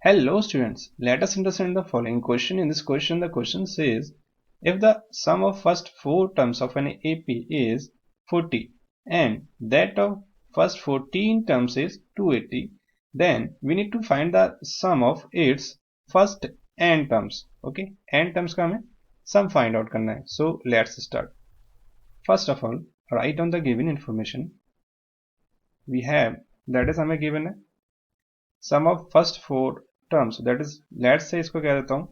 Hello students, let us understand the following question. In this question, the question says, if the sum of first 4 terms of an AP is 40 and that of first 14 terms is 280, then we need to find the sum of its first n terms. Okay, n terms का हमें sum find out करना है. So let's start. First of all, write on the given information. We have, that is हमें given है sum of first 4 terms, that is let's say इसको क्या देता हूं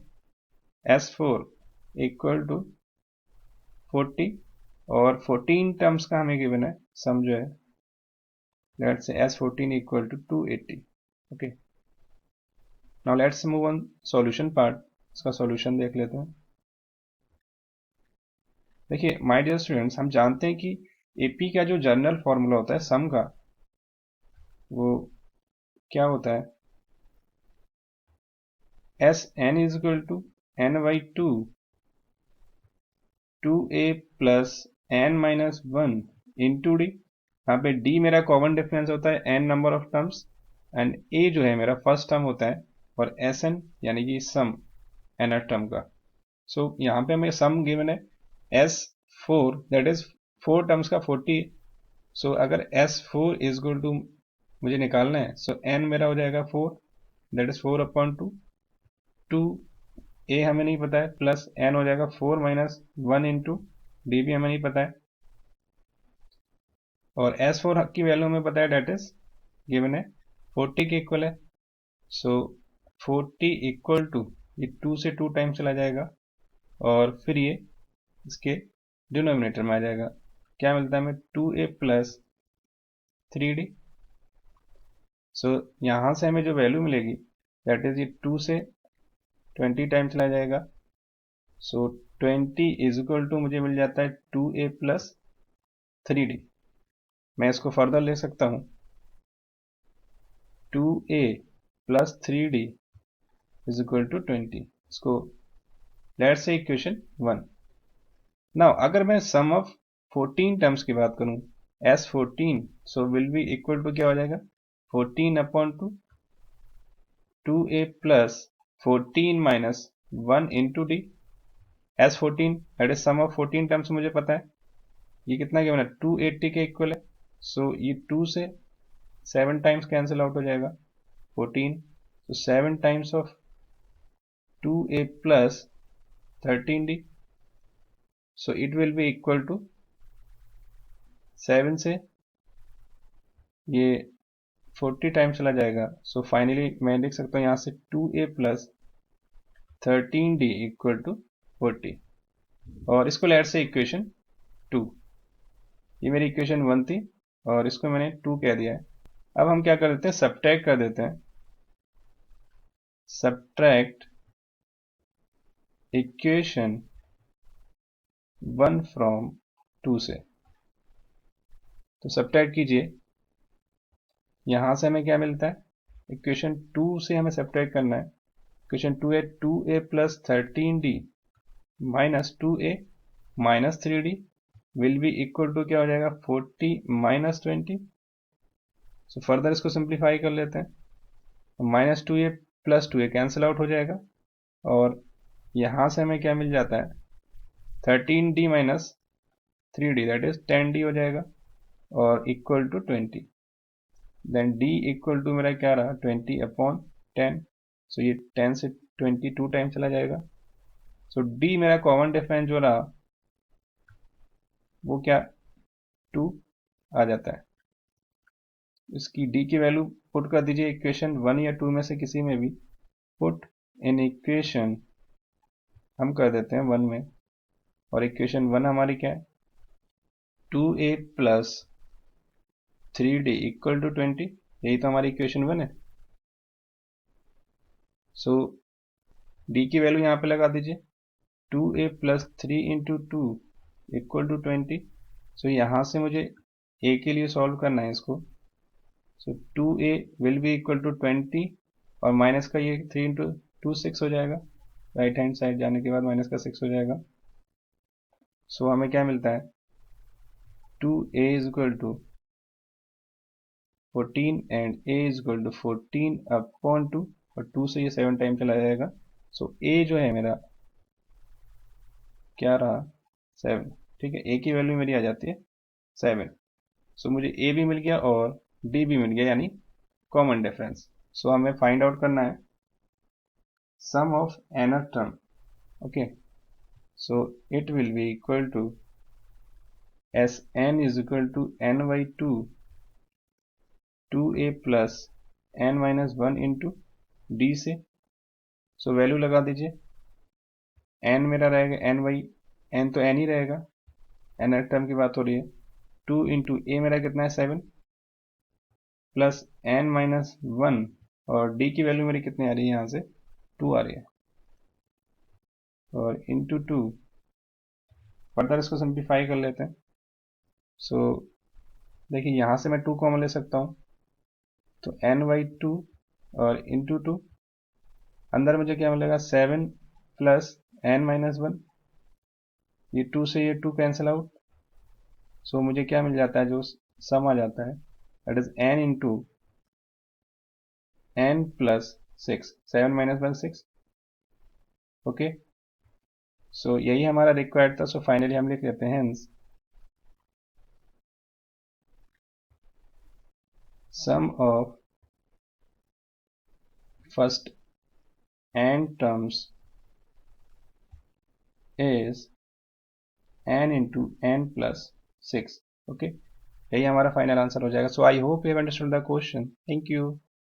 S4 इक्वल टू 40 और 14 टर्म्स का हमें गिवन है सम जो है let's say S14 equal to 280. Okay, now let's move on solution part. इसका सॉल्यूशन देख लेते हैं. देखिए माय डियर स्टूडेंट्स, हम जानते हैं कि एपी का जो जनरल फॉर्मूला होता है सम का, वो क्या होता है S n is equal to n by 2a plus n minus 1 into d. यहाँ पे डी मेरा कॉमन डिफरेंस होता है n number of terms and a जो है मेरा फर्स्ट टर्म होता है और एस एन यानी कि सम एन टर्म का. सो यहाँ पे हमें सम गिवन है S4 दैट इज 4 टर्म्स का 40. सो अगर S4 इज इक्वल टू मुझे निकालना है, सो एन मेरा हो जाएगा 4 दैट इज 4 अपॉन 2 ए हमें नहीं पता है प्लस एन हो जाएगा 4 माइनस 1 इंटू डी भी हमें नहीं पता है और S4 की वैल्यू हमें पता है डेट इज गिवन है 40 के इक्वल है. सो 40 इक्वल टू ये 2 से 2 टाइम चला जाएगा और फिर ये इसके डिनोमिनेटर में आ जाएगा. क्या मिलता है हमें 2a प्लस 3d. सो यहाँ से हमें जो वैल्यू मिलेगी दैट इज ये 2 से 20 टाइम चला जाएगा. सो 20 इज इक्वल टू मुझे मिल जाता है 2a प्लस 3d. मैं इसको फर्दर ले सकता हूँ 2a plus 3d is equal to 20. इसको लेट्स से इक्वेशन 1. नाउ अगर मैं सम ऑफ 14 टर्म्स की बात करूं S14, so will be equal to क्या हो जाएगा 14 upon 2a plus 14 minus 1 into D. S14 that is sum of 14 terms मुझे पता है ये कितना गिवन है 280 के इक्वल है. सो ये 2 से 7 टाइम्स कैंसिल आउट हो जाएगा 14. तो 7 times of 2a plus 13d. So it will be equal to 7 से ये 40 टाइम चला जाएगा. सो फाइनली मैं लिख सकता हूँ यहाँ से 2a plus 13d equal to 40 और इसको लेट से इक्वेशन 2. ये मेरी इक्वेशन 1 थी और इसको मैंने 2 कह दिया है. अब हम क्या कर देते हैं सब्ट्रैक्ट कर देते हैं. सब्ट्रैक्ट इक्वेशन 1 फ्रॉम 2 से. तो सब्ट्रैक्ट कीजिए. यहां से हमें क्या मिलता है इक्वेशन 2 से हमें सब्ट्रैक्ट करना है. इक्वेशन 2 है 2a plus 13d minus 2a minus 3d will be equal to क्या हो जाएगा 40 माइनस 20. सो फर्दर इसको सिंप्लीफाई कर लेते हैं. Minus 2a plus 2a cancel out हो जाएगा और यहां से हमें क्या मिल जाता है 13d minus 3d that is 10d हो जाएगा और equal to 20. Then d equal to मेरा क्या रहा 20 अपॉन 10. सो ये 10 से 20 2 टाइम चला जाएगा. सो d मेरा कॉमन डिफरेंस जो रहा वो क्या 2 आ जाता है. इसकी d की वैल्यू पुट कर दीजिए इक्वेशन 1 या 2 में से किसी में भी. पुट इन इक्वेशन हम कर देते हैं 1 में और इक्वेशन 1 हमारी क्या है 2a plus 3d equal to 20. यही तो हमारी इक्वेशन 1 है. सो d की वैल्यू यहाँ पे लगा दीजिए 2a plus 3 into 2 equal to 20. So यहाँ से मुझे a के लिए सॉल्व करना है इसको. So 2a will be equal to 20 और माइनस का ये 3 इंटू 2 6 हो जाएगा. राइट हैंड साइड जाने के बाद माइनस का 6 हो जाएगा. सो हमें क्या मिलता है 2a is equal to 14 and a is equal to 14 upon 2. और 2 से ये 7 टाइम चला जाएगा। सो ए जो है मेरा क्या रहा, 7। ठीक है, ए की वैल्यू मेरी आ जाती है 7। सो मुझे ए भी मिल गया और डी भी मिल गया, यानी कॉमन डिफरेंस। सो हमें फाइंड आउट करना है sum of nth term. Okay, so it will be equal to S n is equal to n by 2 2a plus n minus 1 into d से। सो वैल्यू लगा दीजिए, n मेरा रहेगा n by n, तो n ही रहेगा, nth term की बात हो रही है। 2 इंटू ए मेरा कितना है 7 प्लस n माइनस 1, और d की वैल्यू मेरी कितनी आ रही है यहाँ से 2 आ रही है, और इंटू 2। फर्दर इसको सिंप्लीफाई कर लेते हैं। सो देखिए यहाँ से मैं 2 कॉमन ले सकता हूँ, तो n बाई 2 और इंटू 2, अंदर मुझे क्या मिलेगा 7 प्लस n माइनस 1, ये 2 से ये 2 कैंसिल आउट। सो मुझे क्या मिल जाता है, जो सम आ जाता है that is n into n plus 6, 7 minus 1 6। Okay, so यही हमारा रिक्वायर्ड था। सो फाइनली हम लिख लेते हैं sum of first n terms is n into n plus 6। Okay, यही हमारा फाइनल आंसर हो जाएगा। So I hope you have understood the question. Thank you.